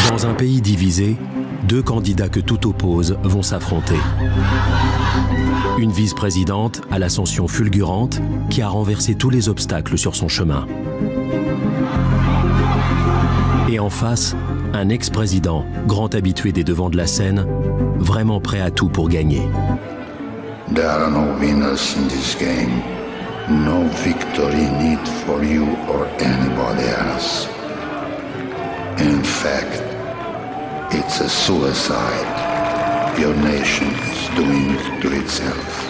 Dans un pays divisé, deux candidats que tout oppose vont s'affronter. Une vice-présidente à l'ascension fulgurante qui a renversé tous les obstacles sur son chemin. Et en face, un ex-président, grand habitué des devants de la scène, vraiment prêt à tout pour gagner. There are no winners in this game. No victory need for you or anybody else. In fact, it's a suicide your nation is doing to itself.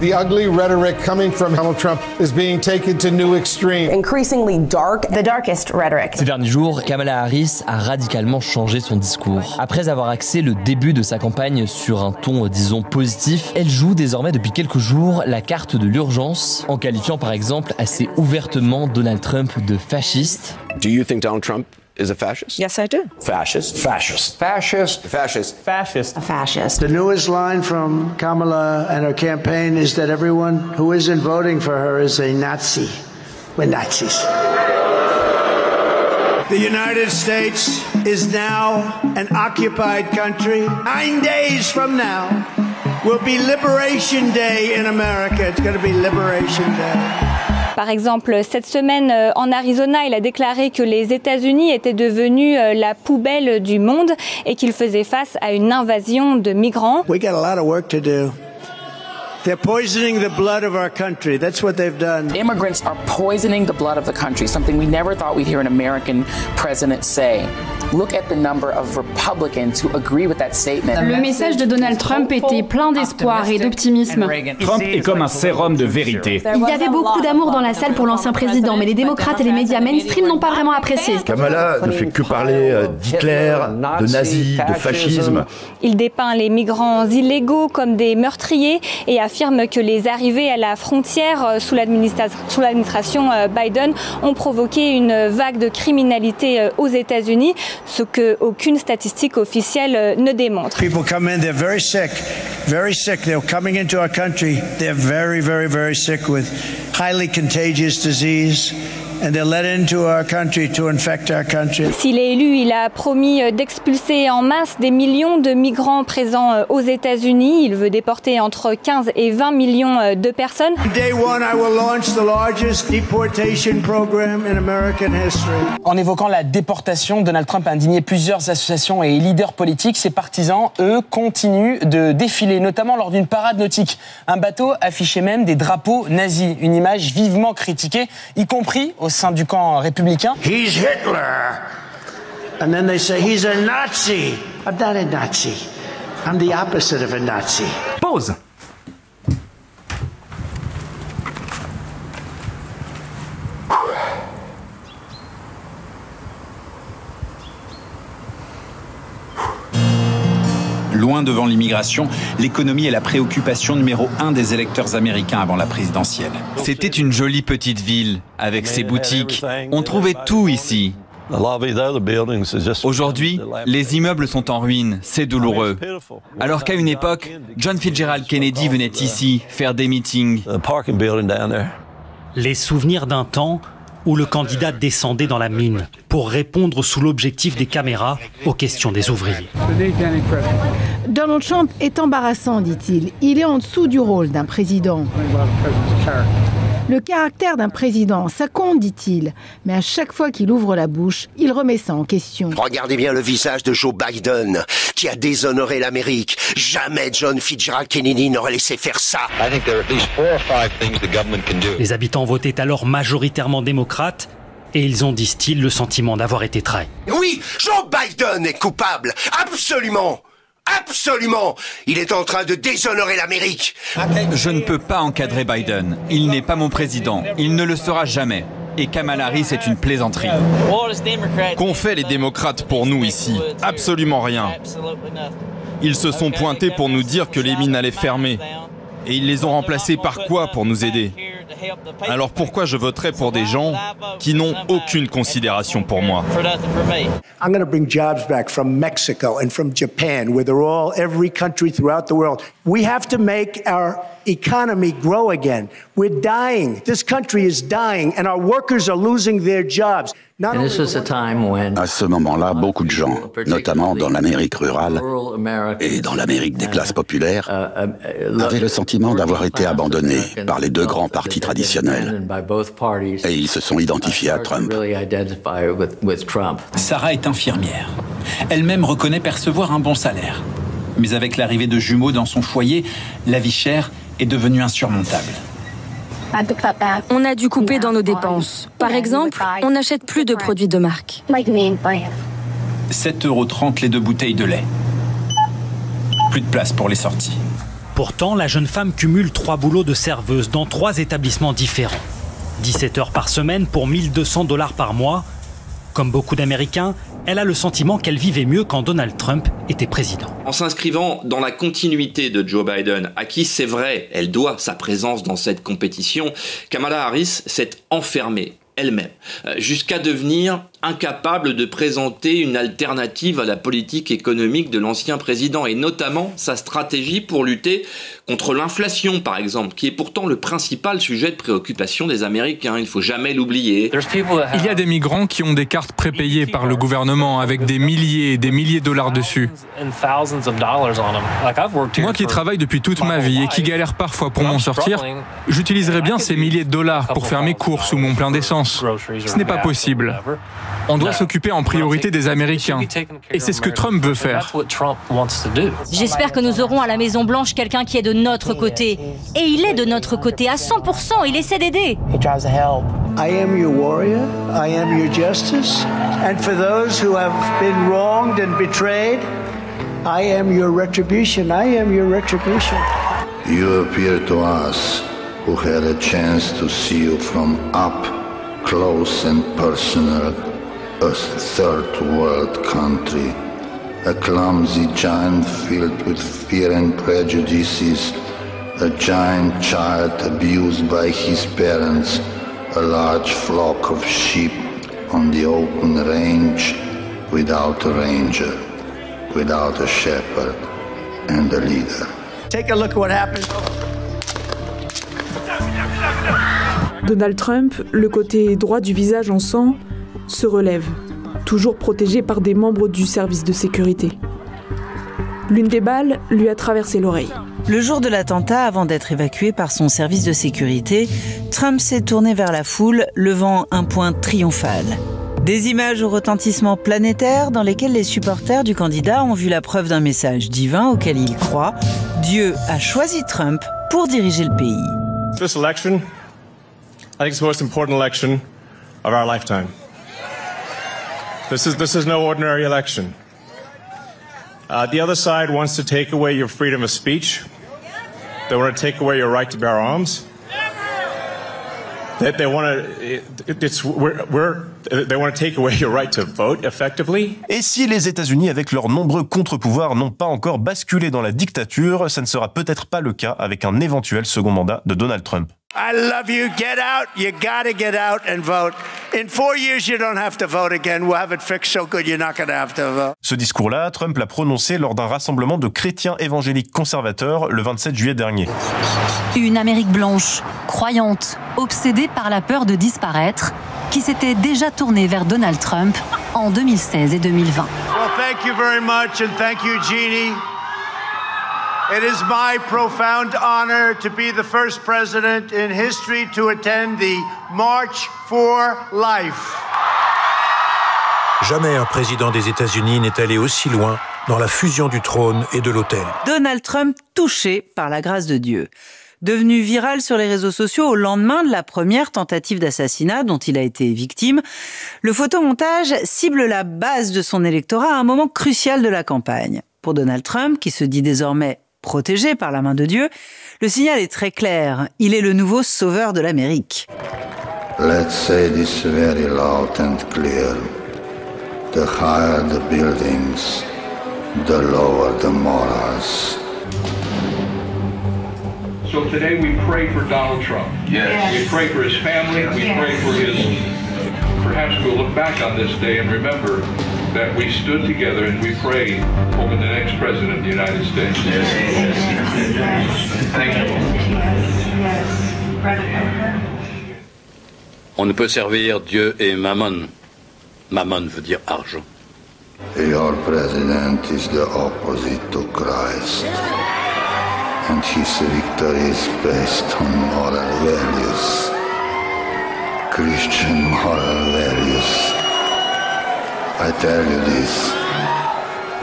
The ugly rhetoric coming from Donald Trump is being taken to new extremes. Increasingly dark, the darkest rhetoric. Ces derniers jours, Kamala Harris a radicalement changé son discours. Après avoir axé le début de sa campagne sur un ton, disons, positif, elle joue désormais depuis quelques jours la carte de l'urgence, en qualifiant par exemple assez ouvertement Donald Trump de fasciste. Do you think Donald Trump is a fascist? Yes, I do. Fascist. Fascist. Fascist. Fascist. Fascist. A fascist. The newest line from Kamala and her campaign is that everyone who isn't voting for her is a Nazi. We're Nazis. The United States is now an occupied country. 9 days from now will be Liberation Day in America. It's going to be Liberation Day. Par exemple, cette semaine en Arizona, il a déclaré que les États-Unis étaient devenus la poubelle du monde et qu'ils faisaient face à une invasion de migrants. We got a lot of work to do. They're poisoning the blood of our country. That's what they've done. Immigrants are poisoning the blood of the country, something we never thought we'd hear an American president say. Look at the number of Republicans who agree with that statement. Le message de Donald Trump était plein d'espoir et d'optimisme. Trump est comme un sérum de vérité. Il y avait beaucoup d'amour dans la salle pour l'ancien président, mais les démocrates et les médias mainstream n'ont pas vraiment apprécié. Kamala ne fait que parler d'Hitler, de nazis, de fascisme. Il dépeint les migrants illégaux comme des meurtriers et affirme que les arrivées à la frontière sous l'administration Biden ont provoqué une vague de criminalité aux États-Unis, ce que aucune statistique officielle ne démontre. People come in, they're very sick. They're coming into our country. They're very, very, very sick with highly contagious disease. And they're let into our country to infect our country. S'il est élu, il a promis d'expulser en masse des millions de migrants présents aux États-Unis. Il veut déporter entre 15 et 20 millions de personnes. Day one, I will launch the largest deportation program in American history. En évoquant la déportation, Donald Trump a indigné plusieurs associations et leaders politiques. Ses partisans, eux, continuent de défiler, notamment lors d'une parade nautique. Un bateau affichait même des drapeaux nazis, une image vivement critiquée, y compris au sein du camp républicain. He's Hitler. And then they say he's a Nazi. I'm not a Nazi. I'm the opposite of a Nazi. Pause. Loin devant l'immigration, l'économie est la préoccupation numéro 1 des électeurs américains avant la présidentielle. C'était une jolie petite ville, avec ses boutiques. On trouvait tout ici. Aujourd'hui, les immeubles sont en ruine, c'est douloureux. Alors qu'à une époque, John Fitzgerald Kennedy venait ici faire des meetings. Les souvenirs d'un temps où le candidat descendait dans la mine pour répondre sous l'objectif des caméras aux questions des ouvriers. Donald Trump est embarrassant, dit-il. Il est en dessous du rôle d'un président. Le caractère d'un président, ça compte, dit-il. Mais à chaque fois qu'il ouvre la bouche, il remet ça en question. Regardez bien le visage de Joe Biden, qui a déshonoré l'Amérique. Jamais John Fitzgerald Kennedy n'aurait laissé faire ça. Les habitants votaient alors majoritairement démocrates et ils ont, disent-ils, le sentiment d'avoir été trahis. Oui, Joe Biden est coupable, absolument. Absolument! Il est en train de déshonorer l'Amérique. Je ne peux pas encadrer Biden. Il n'est pas mon président. Il ne le sera jamais. Et Kamala Harris est une plaisanterie. Qu'ont fait les démocrates pour nous ici? Absolument rien. Ils se sont pointés pour nous dire que les mines allaient fermer. Et ils les ont remplacés par quoi pour nous aider? Alors pourquoi je voterais pour des gens qui n'ont aucune considération pour moi? I'm going to bring jobs back from Mexico and from Japan, where they're all, every country throughout the world. We have to make our economy grow again. We're dying. This country is dying and our workers are losing their jobs. À ce moment-là, beaucoup de gens, notamment dans l'Amérique rurale et dans l'Amérique des classes populaires, avaient le sentiment d'avoir été abandonnés par les deux grands partis traditionnels. Et ils se sont identifiés à Trump. Sarah est infirmière. Elle-même reconnaît percevoir un bon salaire. Mais avec l'arrivée de jumeaux dans son foyer, la vie chère est devenue insurmontable. On a dû couper dans nos dépenses. Par exemple, on n'achète plus de produits de marque. 7,30 € les 2 bouteilles de lait. Plus de place pour les sorties. Pourtant, la jeune femme cumule 3 boulots de serveuse dans 3 établissements différents. 17 heures par semaine pour 1 200 $ par mois. Comme beaucoup d'Américains, elle a le sentiment qu'elle vivait mieux quand Donald Trump était président. En s'inscrivant dans la continuité de Joe Biden, à qui c'est vrai, elle doit sa présence dans cette compétition, Kamala Harris s'est enfermée elle-même, jusqu'à devenir incapable de présenter une alternative à la politique économique de l'ancien président, et notamment sa stratégie pour lutter contre l'inflation, par exemple, qui est pourtant le principal sujet de préoccupation des Américains. Il ne faut jamais l'oublier. Il y a des migrants qui ont des cartes prépayées par le gouvernement avec des milliers et des milliers de dollars dessus. Moi qui travaille depuis toute ma vie et qui galère parfois pour m'en sortir, j'utiliserais bien ces milliers de dollars pour faire mes courses ou mon plein d'essence. Ce n'est pas possible. On doit s'occuper en priorité des Américains. Et c'est ce que Trump veut faire. J'espère que nous aurons à la Maison-Blanche quelqu'un qui est de notre côté. Et il est de notre côté à 100%. Il essaie d'aider. I am your warrior. I am your justice. And for those who have been wronged and betrayed, I am your retribution. I am your retribution. You appear to us who had a chance to see you from up close and personal, a third world country, a clumsy giant filled with fear and prejudices, a giant child abused by his parents, a large flock of sheep on the open range without a ranger, without a shepherd and a leader. Take a look at what happened. Donald Trump, le côté droit du visage en sang, se relève, toujours protégé par des membres du service de sécurité. L'une des balles lui a traversé l'oreille. Le jour de l'attentat, avant d'être évacué par son service de sécurité, Trump s'est tourné vers la foule, levant un poing triomphal. Des images au retentissement planétaire dans lesquelles les supporters du candidat ont vu la preuve d'un message divin auquel ils croient. Dieu a choisi Trump pour diriger le pays. This election, I think it's the most important election of our lifetime. This is no ordinary election. The other side wants to take away your freedom of speech. They want to take away your right to bear arms. They want to take away your right to vote effectively. Et si les États-Unis, avec leurs nombreux contre-pouvoirs, n'ont pas encore basculé dans la dictature, ça ne sera peut-être pas le cas avec un éventuel second mandat de Donald Trump. I love you. Get out. You gotta get out and vote. In 4 years, you don't have to vote again. We'll have it fixed so good you're not gonna have to vote. Ce discours-là, Trump l'a prononcé lors d'un rassemblement de chrétiens évangéliques conservateurs le 27 juillet dernier. Une Amérique blanche, croyante, obsédée par la peur de disparaître, qui s'était déjà tournée vers Donald Trump en 2016 et 2020. Well, thank you very much and thank you, Jeannie. It is my profound honor to be the first president in history to attend the March for Life. Jamais un président des États-Unis n'est allé aussi loin dans la fusion du trône et de l'autel. Donald Trump touché par la grâce de Dieu. Devenu viral sur les réseaux sociaux au lendemain de la première tentative d'assassinat dont il a été victime, le photomontage cible la base de son électorat à un moment crucial de la campagne. Pour Donald Trump, qui se dit désormais protégé par la main de Dieu, le signal est très clair. Il est le nouveau sauveur de l'Amérique. Let's say this very loud and clear. The higher the buildings, the lower the morals. So today we pray for Donald Trump. Yes. We pray for his family. We pray for his. Perhaps we'll look back on this day and remember that we stood together and we prayed for the next president of the United States. Thank you. On ne peut servir Dieu et Mammon. Mammon veut dire argent. Your president is the opposite to Christ, and his victory is based on moral values, Christian moral values. I tell you this,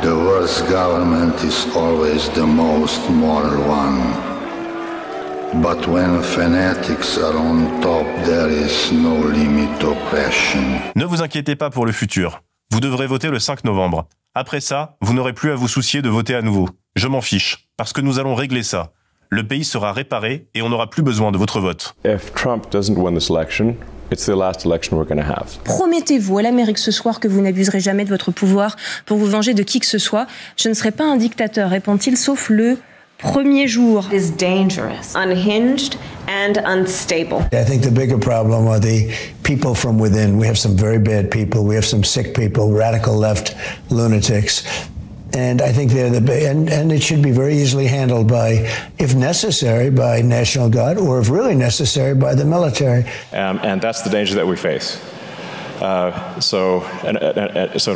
the worst government is always the most moral one. But when fanatics are on top, there is no limit to oppression. Ne vous inquiétez pas pour le futur. Vous devrez voter le 5 novembre. Après ça, vous n'aurez plus à vous soucier de voter à nouveau. Je m'en fiche, parce que nous allons régler ça. Le pays sera réparé et on n'aura plus besoin de votre vote. If Trump doesn't win this election, it's the last election we're going to have. Promettez-vous à l'Amérique ce soir que vous n'abuserez jamais de votre pouvoir pour vous venger de qui que ce soit. Je ne serai pas un dictateur, répond-il, sauf le premier jour. Is dangerous, unhinged and unstable. I think the bigger problem are the people from within. We have some very bad people. We have some sick people, radical left lunatics. And I think they're and it should be very easily handled by, if necessary, by National Guard, or if really necessary, by the military. And that's the danger that we face. Sort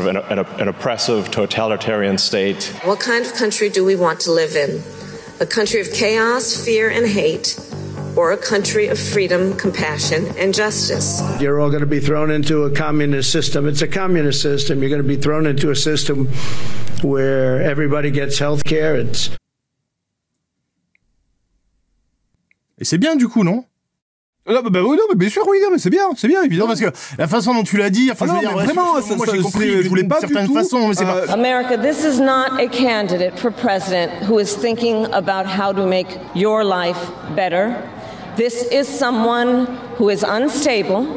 of an oppressive, totalitarian state. What kind of country do we want to live in? A country of chaos, fear, and hate, or a country of freedom, compassion, and justice? You're all going to be thrown into a communist system. It's a communist system. You're going to be thrown into a system where everybody gets health care. Et c'est bien du coup, non? Non, bah oui, non, mais bien sûr, oui, non, mais c'est bien, évidemment, parce que la façon dont tu l'as dit, enfin, je veux dire, vraiment, moi j'ai compris, je voulais pas d'une certaine façon, mais c'est pas... America, this is not a candidate for president who is thinking about how to make your life better. This is someone who is unstable,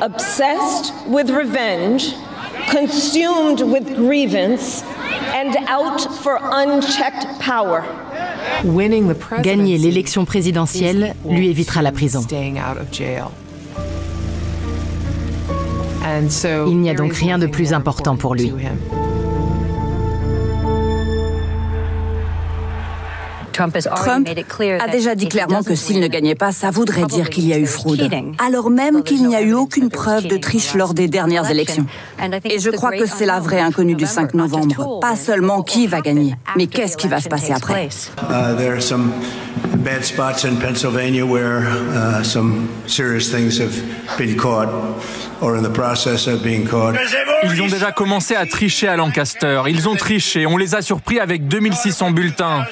obsessed with revenge, consumed with grievance, and out for unchecked power. Gagner l'élection présidentielle lui évitera la prison. Il n'y a donc rien de plus important pour lui. Trump a déjà dit clairement que s'il ne gagnait pas, ça voudrait dire qu'il y a eu fraude, alors même qu'il n'y a eu aucune preuve de triche lors des dernières élections. Et je crois que c'est la vraie inconnue du 5 novembre. Pas seulement qui va gagner, mais qu'est-ce qui va se passer après. There are some bad spots in Pennsylvania where some serious things have been caught or in the process of being caught. Ils ont déjà commencé à tricher à Lancaster. Ils ont triché. On les a surpris avec 2600 bulletins.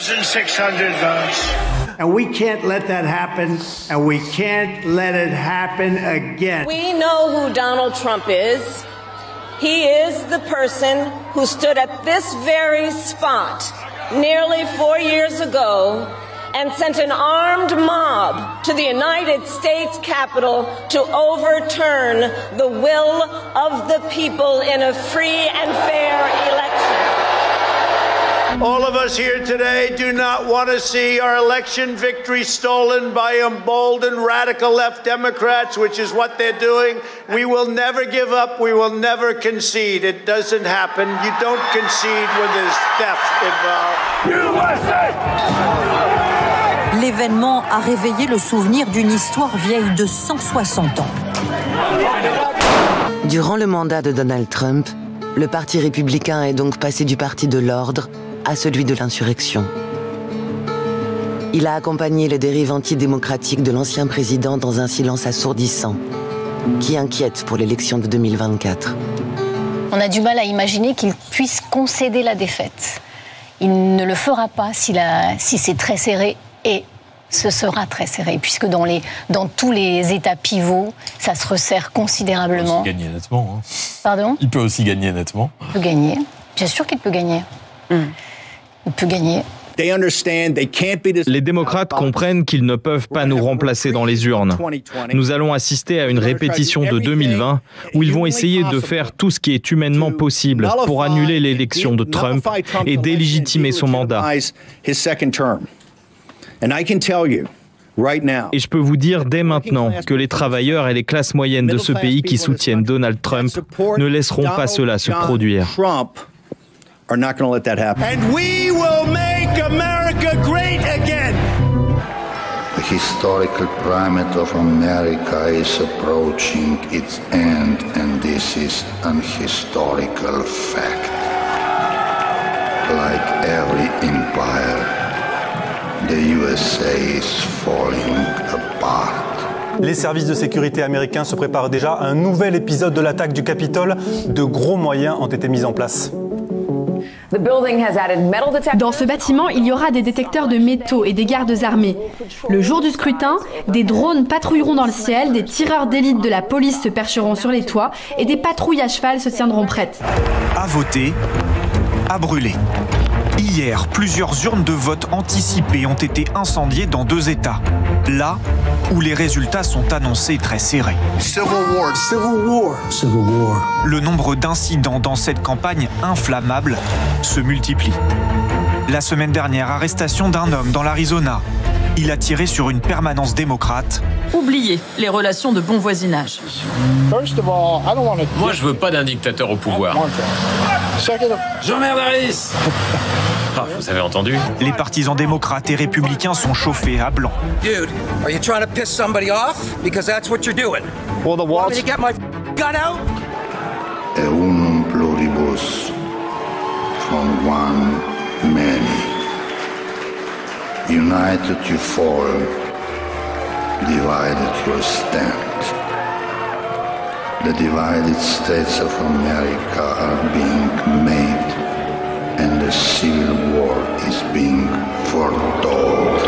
And we can't let that happen, and we can't let it happen again. We know who Donald Trump is. He is the person who stood at this very spot nearly 4 years ago and sent an armed mob to the United States Capitol to overturn the will of the people in a free and fair election. All of us here today do not want to see our election victory stolen by emboldened radical left Democrats, which is what they're doing. We will never give up. We will never concede. It doesn't happen. You don't concede when there's theft involved. L'événement a réveillé le souvenir d'une histoire vieille de 160 ans. Durant le mandat de Donald Trump, le Parti républicain est donc passé du parti de l'ordre à celui de l'insurrection. Il a accompagné les dérives antidémocratiques de l'ancien président dans un silence assourdissant, qui inquiète pour l'élection de 2024. On a du mal à imaginer qu'il puisse concéder la défaite. Il ne le fera pas si c'est très serré, et ce sera très serré, puisque dans tous les états pivots, ça se resserre considérablement. Il peut aussi gagner nettement. Hein. Pardon ? Il peut aussi gagner nettement. Il peut gagner. Bien sûr qu'il peut gagner. Il peut gagner. Les démocrates comprennent qu'ils ne peuvent pas nous remplacer dans les urnes. Nous allons assister à une répétition de 2020 où ils vont essayer de faire tout ce qui est humainement possible pour annuler l'élection de Trump et délégitimer son mandat. Et je peux vous dire dès maintenant que les travailleurs et les classes moyennes de ce pays qui soutiennent Donald Trump ne laisseront pas cela se produire. And we will make America great again. The historical primate of America is approaching its end, and this is an historical fact. Like every empire, the USA is falling apart. Les services de sécurité américains se préparent déjà à un nouvel épisode de l'attaque du Capitole. De gros moyens ont été mis en place. Dans ce bâtiment, il y aura des détecteurs de métaux et des gardes armés. Le jour du scrutin, des drones patrouilleront dans le ciel, des tireurs d'élite de la police se percheront sur les toits et des patrouilles à cheval se tiendront prêtes. À voter, à brûler. Hier, plusieurs urnes de vote anticipées ont été incendiées dans 2 États. Là où les résultats sont annoncés très serrés. Civil war, civil war, civil war. Le nombre d'incidents dans cette campagne inflammable se multiplie. La semaine dernière, arrestation d'un homme dans l'Arizona. Il a tiré sur une permanence démocrate. Oubliez les relations de bon voisinage. Moi, je veux pas d'un dictateur au pouvoir. J'emmerde Harris. Ah, vous avez entendu? Les partisans démocrates et républicains sont chauffés à blanc. Dude, are you trying to piss somebody off? Because that's what you're doing. Well, the walls. Want me to get my gun out? E unum pluribus, from one, many. United you fall, divided you stand. The divided states of America are being made, and the civil war is being foretold.